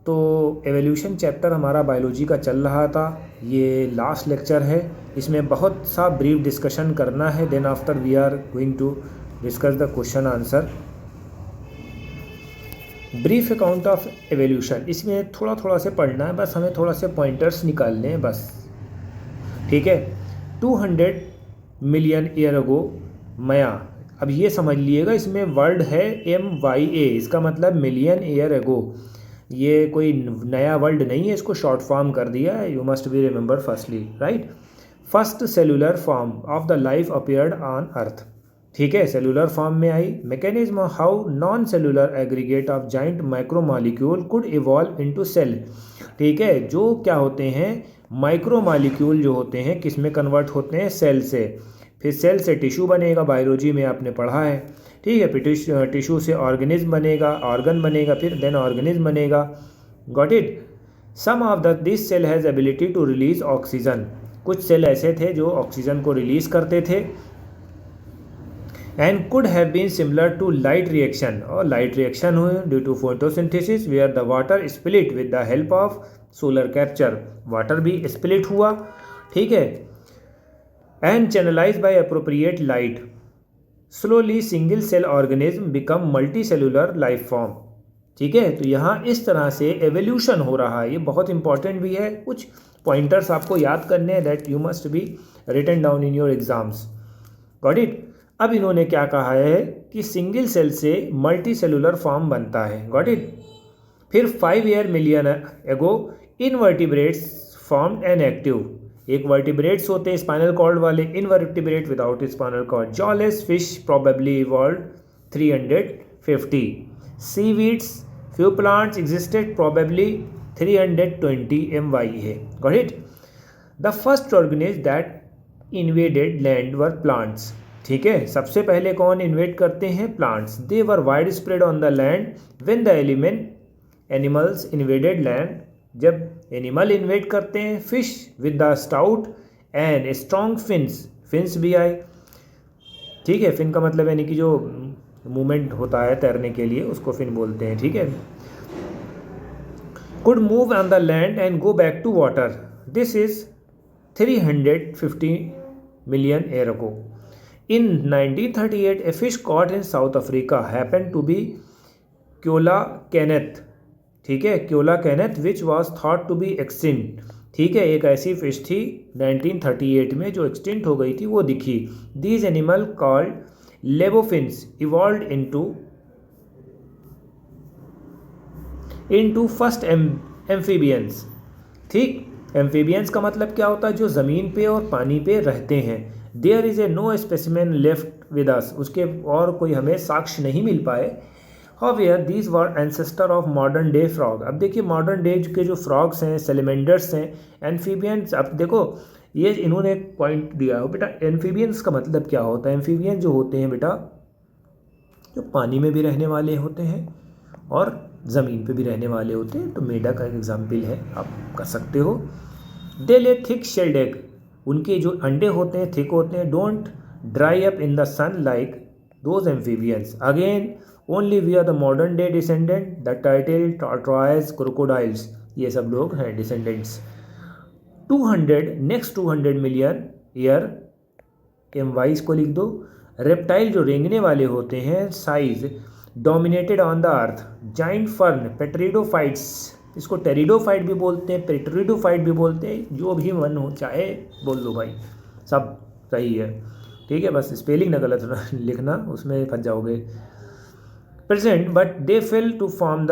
तो evolution chapter हमारा biology का चल रहा था, ये लास्ट लेक्चर है, इसमें बहुत सा ब्रीफ डिस्कशन करना है, then after we are going to discuss the question answer. Brief account of evolution, इसमें थोड़ा थोड़ा से पढ़ना है, बस हमें थोड़ा से पॉइंटर्स निकालने हैं बस, ठीक है। 200 मिलियन ईयर अगो माया, अब ये समझ लीजिएगा इसमें वर्ड है MYA, इसका मतलब मिलियन ईयर अगो, ये कोई नया वर्ड नहीं है, इसको शॉर्ट फॉर्म कर दिया है, you must be remember firstly, right. First cellular form of the life appeared on earth, ठीक है, सेलुलर फॉर्म में आई। Mechanism how non cellular aggregate of giant micromolecule could evolve into cell, ठीक है, जो क्या होते हैं माइक्रोमॉलिक्यूल जो होते हैं किस में कन्वर्ट होते हैं, सेल से, फिर सेल से टिश्यू बनेगा, बायोलॉजी में आपने पढ़ा है, ठीक है, फिर टिश्यू से ऑर्गेनिज्म बनेगा, ऑर्गन बनेगा, फिर देन ऑर्गेनिज्म बनेगा, got it. Some of this cell has ability to release oxygen, कुछ सेल ऐसे थे जो ऑक्सीजन को रिलीज करते थे, and could have been similar to light reaction, और लाइट रिएक्शन हुए due to photosynthesis where the water split with the help of solar capture, water भी स्प्लिट हुआ, ठीक है, and channelize by appropriate light, slowly single cell organism become multi cellular life form, ठीक है। तो यहाँ इस तरह से एवोल्यूशन हो रहा है, ये बहुत इंपॉर्टेंट भी है, कुछ पॉइंटर्स आपको याद करने हैं, that you must be written down in your exams, got it. अब इन्होंने क्या कहा है कि सिंगल सेल से मल्टी सेलुलर फॉर्म बनता है, गॉट इट। फिर 5 million ago invertebrates formed an active, एक वर्टिब्रेट्स होते हैं स्पाइनल कॉर्ड वाले, invertebrate without spinal cord, jawless fish probably evolve 350, seaweeds few plants existed probably 320 MY है, got it. The first organism that invaded land were plants, ठीक है, सबसे पहले कौन इन्वेट करते हैं, plants. They were wide spread on the land when the animals invaded land, जब animal InvIT करते हैं। Fish with the stout and strong fins, fins भी आए, ठीक है, फिन का मतलब यानी कि जो मूवमेंट होता है तैरने के लिए उसको फिन बोलते हैं, ठीक है। Could move on the land and go back to water, this is 350 million year ago. In 1938, a fish caught in South Africa happened to be Kyola Kenneth, ठीक है, Kyola Kenneth, which was thought to be extinct, ठीक है, एक ऐसी fish थी 1938 में जो extinct हो गई थी, वो दिखी। These animal called lebofins evolved into first amphibians, ठीक, एम्फीबियंस का मतलब क्या होता है, जो ज़मीन पे और पानी पे रहते हैं। There is a no specimen left with us, उसके और कोई हमें साक्ष्य नहीं मिल पाए। However these were ancestor of modern day frog, अब देखिए मॉडर्न डे के जो फ्रॉग्स हैं, सेलिमेंडर्स हैं, एम्फीबियंस, अब देखो ये इन्होंने एक पॉइंट दिया हो बेटा, एम्फीबियंस का मतलब क्या होता है, एम्फीबियन जो होते हैं बेटा जो पानी में भी रहने वाले होते हैं और ज़मीन पे भी रहने वाले होते हैं, तो मेढक का एक एग्जाम्पल है, आप कर सकते हो। दे ले थिक शेल्ड एग, उनके जो अंडे होते हैं थिक होते हैं, don't dry up in the sun like those amphibians. Again only we are the modern day descendant, the title tortoise crocodiles, ये सब लोग हैं descendants. 200 next 200 million year, MY को लिख दो। रेप्टाइल जो रेंगने वाले होते हैं, size dominated on the earth, giant fern, pteridophytes, इसको टेरिडोफाइट भी बोलते हैं, पेट्रिडोफाइट भी बोलते हैं, जो भी मन हो चाहे बोल दो भाई, सब सही है, ठीक है, बस स्पेलिंग ना गलत लिखना, उसमें फंस जाओगे। Present but they fail to form the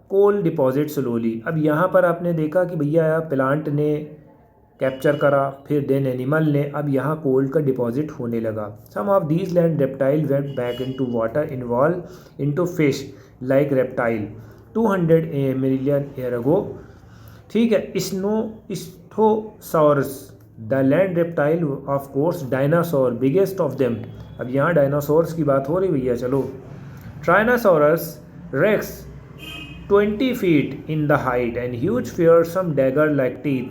coal deposit slowly, अब यहाँ पर आपने देखा कि भैया प्लांट ने कैप्चर करा, फिर देन एनिमल ने, अब यहाँ कोल्ड का डिपॉजिट होने लगा। Some of these land reptile went back into water involve into fish like reptile 200 million year ago, ठीक है। Ichthyosaurus the land reptile of course, dinosaur biggest of them, अब यहाँ डायनासोर्स की बात हो रही भैया, चलो। Tyrannosaurus rex 20 feet in the height and huge fearsome dagger like teeth,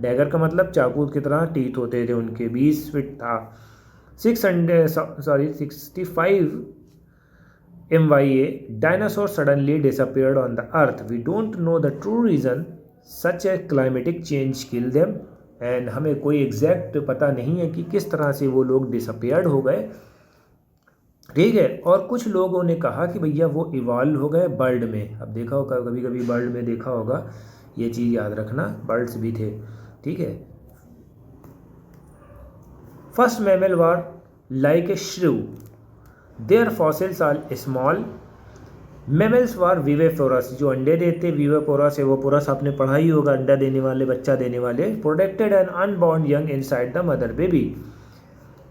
dagger का मतलब चाकू की तरह टीथ होते थे उनके, 20 फीट था। 65 MYA, dinosaurs suddenly disappeared on the earth. We don't know the true reason such a climatic change killed them. And हमें कोई एग्जैक्ट पता नहीं है कि किस तरह से वो लोग डिसअपियर्ड हो गए, ठीक है। और कुछ लोगों ने कहा कि भैया वो इवॉल्व हो गए बर्ड में। अब देखा होगा, कभी कभी बर्ड में देखा होगा, ये चीज़ याद रखना, बर्ड्स भी थे, ठीक है। First mammal were like a shrew, their fossils are small. Mammals were viviparous, जो अंडे देते, विविपोरस है वो पोरस आपने पढ़ा ही होगा, अंडा देने वाले, बच्चा देने वाले। Protected and unborn young inside the mother baby.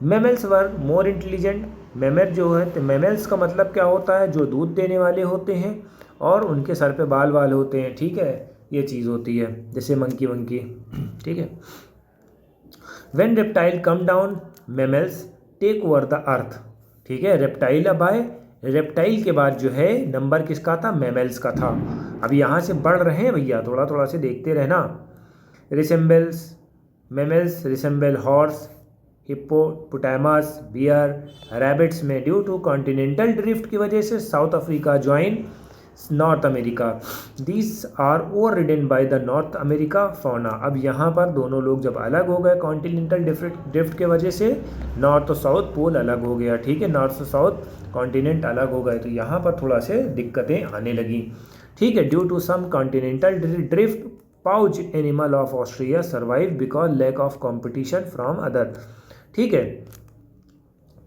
Mammals were more intelligent, mammal जो है, तो मैमल्स का मतलब क्या होता है, जो दूध देने वाले होते हैं और उनके सर पे बाल वाल होते हैं, ठीक है, ये चीज़ होती है, जैसे मंकी वंकी, ठीक है। When reptile come down mammals take over the earth, ठीक है। रेप्टाइल अब आए, रेप्टाइल के बाद जो है नंबर किसका था, मैमल्स का था। अब यहाँ से बढ़ रहे हैं भैया, थोड़ा थोड़ा से देखते रहना। Resembles, mammals resemble horse, hippopotamus, bear, rabbits में ड्यू टू कॉन्टिनेंटल ड्रिफ्ट की वजह से South Africa join North America, these are overridden by the North America fauna. अब यहाँ पर दोनों लोग जब अलग हो गए कॉन्टिनेंटल ड्रिफ्ट के वजह से, नॉर्थ और साउथ पोल अलग हो गया, ठीक है, नॉर्थ और साउथ कॉन्टिनेंट अलग हो गए, तो यहाँ पर थोड़ा से दिक्कतें आने लगी, ठीक है। Due to some continental drift pouch animal of Australia survive because lack of competition from other, ठीक है।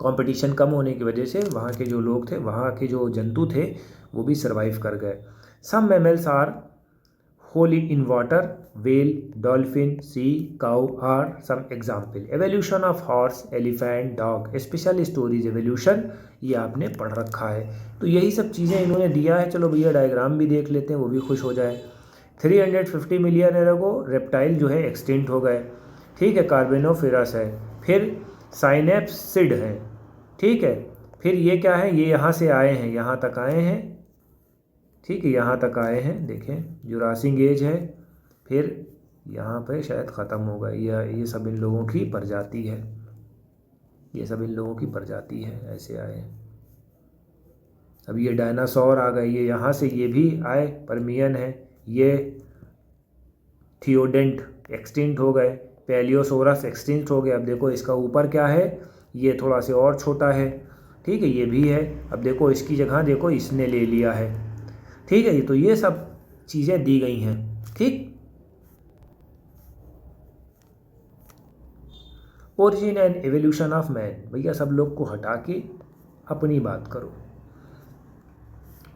कंपटीशन कम होने की वजह से वहाँ के जो लोग थे, वहाँ के जो जंतु थे, वो भी सर्वाइव कर गए। Some mammals are wholly in water, whale, dolphin, sea cow are some example. Evolution of horse, elephant, dog, special stories evolution, ये आपने पढ़ रखा है। तो यही सब चीज़ें इन्होंने दिया है। चलो भैया डायग्राम भी देख लेते हैं, वो भी खुश हो जाए। 350 मिलियन ईयर अगो रेप्टाइल जो है एक्सटिंक्ट हो गए, ठीक है, कार्बोनोफेरस है, फिर साइनेप्सिड है, ठीक है, फिर ये क्या है, ये यहाँ से आए हैं, यहाँ तक आए हैं, ठीक है, यहाँ तक आए हैं, देखें जुरासिक एज है, फिर यहाँ पे शायद ख़त्म हो गया। ये सब इन लोगों की प्रजाति है, ये सब इन लोगों की प्रजाति है, ऐसे आए हैं। अब ये डायनासोर आ गए, ये यहाँ से ये भी आए, परमियन है, ये थियोडेंट एक्सटिंक्ट हो गए, पैलियोसोरस एक्सटिंक्ट हो गया। अब देखो इसका ऊपर क्या है, ये थोड़ा से और छोटा है, ठीक है, ये भी है। अब देखो इसकी जगह देखो इसने ले लिया है, ठीक है। तो ये सब चीज़ें दी गई हैं, ठीक। Origin and evolution of man, भैया सब लोग को हटा के अपनी बात करो।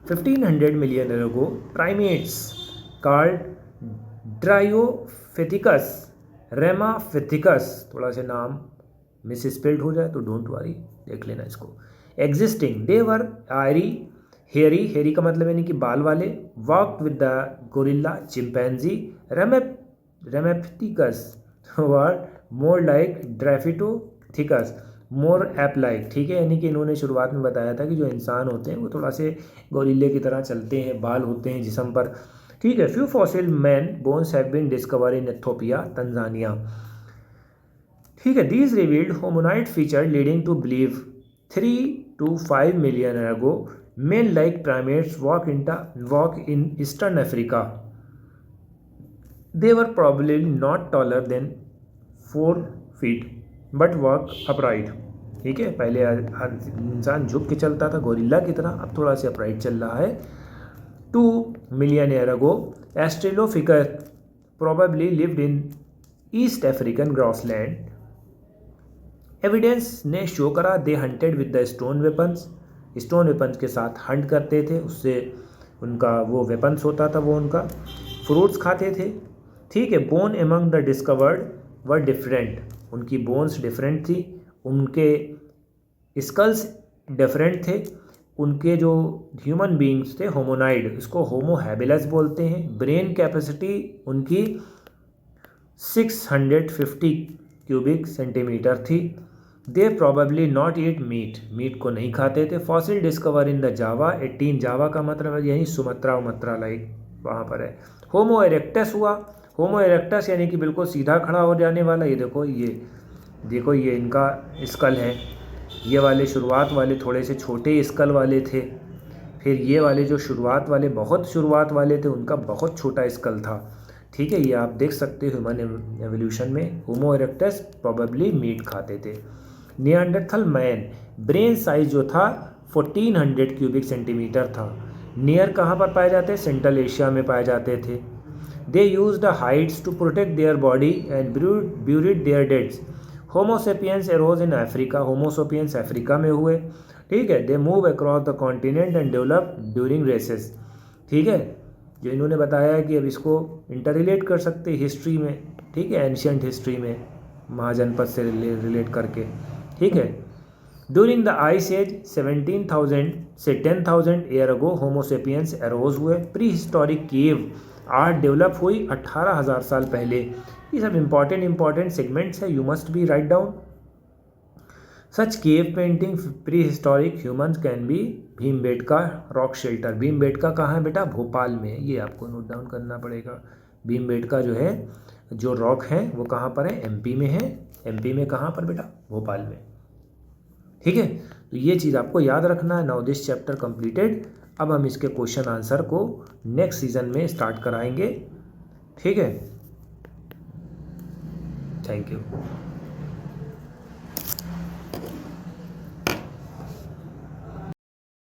1500 million year ago primates called dryopithecus, ramapithecus, थोड़ा से नाम मिस स्पेल्ड हो जाए तो डोंट वरी, देख लेना इसको। एग्जिस्टिंग, दे वर आयरी, हेरी, हेरी का मतलब यानी कि बाल वाले, walk with the gorilla, chimpanzee, ramapithecus were more like dryopithecus, more ape like, ठीक है, यानी कि इन्होंने शुरुआत में बताया था कि जो इंसान होते हैं वो थोड़ा से गोरिल्ले की तरह चलते हैं, बाल होते हैं जिस्म पर, ठीक है। Few fossil man bones have been discover in Ethiopia, Tanzania, ठीक है। These revealed hominid feature leading to believe 3 to 5 million ago men like primates walk in eastern Africa. They were probably not taller than 4 feet but walk upright, ठीक है। पहले इंसान झुक के चलता था गोरिल्ला की तरह, अब थोड़ा सा अपराइट चल रहा है। 2 million year ago australopithecus probably lived in East African grassland. Evidence ने शो करा they hunted with the stone weapons, stone weapons के साथ हंट करते थे, उससे उनका वो वेपन्स होता था, वो उनका फ्रूट्स खाते थे, ठीक है। Bone among the discovered were different, उनकी बोन्स डिफरेंट थी, उनके स्कल्स डिफरेंट थे, उनके जो ह्यूमन बींग्स थे होमोनाइड, इसको होमो हैबिलस बोलते हैं। ब्रेन कैपेसिटी उनकी 650 क्यूबिक सेंटीमीटर थी। They probably not eat meat, meat को नहीं खाते थे। Fossil discover in the Java 18, Java का मतलब यही सुमत्रा लाइक वहाँ पर है। होमो इरेक्टस हुआ, होमो इरेक्टस यानी कि बिल्कुल सीधा खड़ा हो जाने वाला। ये देखो ये इनका स्कल है, ये वाले शुरुआत वाले थोड़े से छोटे स्कल वाले थे, फिर ये वाले जो शुरुआत वाले, बहुत शुरुआत वाले थे, उनका बहुत छोटा स्कल था। ठीक है, ये आप देख सकते हो ह्यूमन एवोल्यूशन में। होमो इरेक्टस प्रोबेबली मीट खाते थे। नियंडरथल मैन ब्रेन साइज जो था 1400 क्यूबिक सेंटीमीटर था। नियर कहाँ पर पाए जाते हैं? सेंट्रल एशिया में पाए जाते थे। They use the hides to protect their body and buried their deads. Homo sapiens arose in Africa, homo sapiens Africa में हुए। ठीक है, they move across the continent and develop during races. ठीक है, जो इन्होंने बताया है कि अब इसको इंटर रिलेट कर सकते हैं हिस्ट्री में। ठीक है, एंशियंट हिस्ट्री में महाजनपद से रिलेट करके। ठीक है, ड्यूरिंग द आइस एज 17,000 से 10,000 ईयर अगो होमोसेपियंस एरोज हुए। Pre historic cave art develop हुई 18,000 साल पहले। ये सब इंपॉर्टेंट सेगमेंट्स है, you must B write down. Such cave painting pre historic humans can be Bhimbetka rock shelter. Bhimbetka कहाँ है बेटा? भोपाल में है, ये आपको नोट डाउन करना पड़ेगा। भीमबेटका जो है, जो रॉक है वो कहाँ पर है? एमपी में है। एमपी में कहाँ पर बेटा? भोपाल में। ठीक है, तो ये चीज़ आपको याद रखना है। Now this chapter completed. अब हम इसके क्वेश्चन आंसर को नेक्स्ट सीजन में स्टार्ट कराएंगे। ठीक है, थैंक यू।